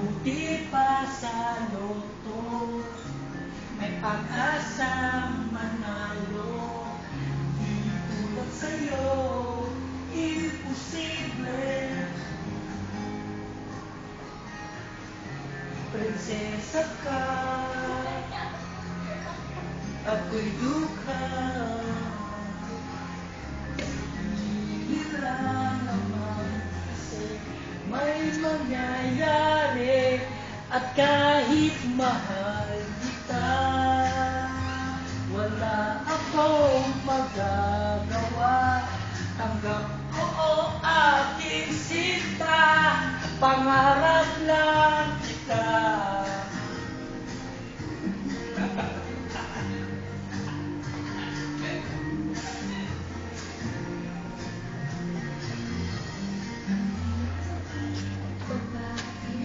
Mabuti pa sa loto, may pag-asang manalo. Di tulad sa'yo, imposible. Prinsesa ka, ako'y dukha. Hihila naman kasi may mangyayari. At kahit mahal kita, wala akong magagawa. Tanggap ko aking sinta, pangarap lang kita.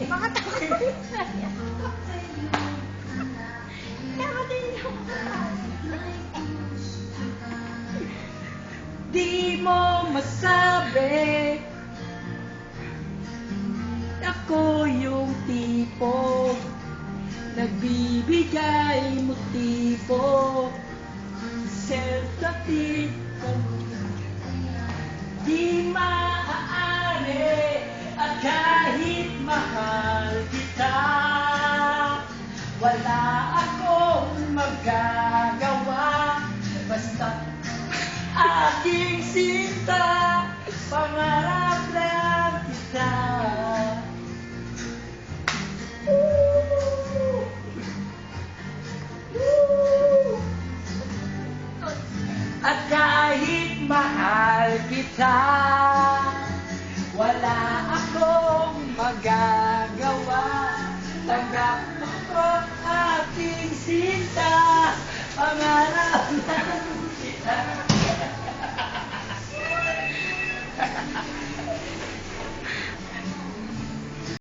Mga tao ko rin sa'yo. Tama din yung Di mo masabi, ako yung tipo nagbibigay motibo. Self-tapit ko, di maaari. At kahit mahal kita, wala akong magagawa. Basta aking sinta, pangarap lang kita. At kahit mahal kita, wala akong magagawa. Tanggap ko aking sinta, pangarap lang kita.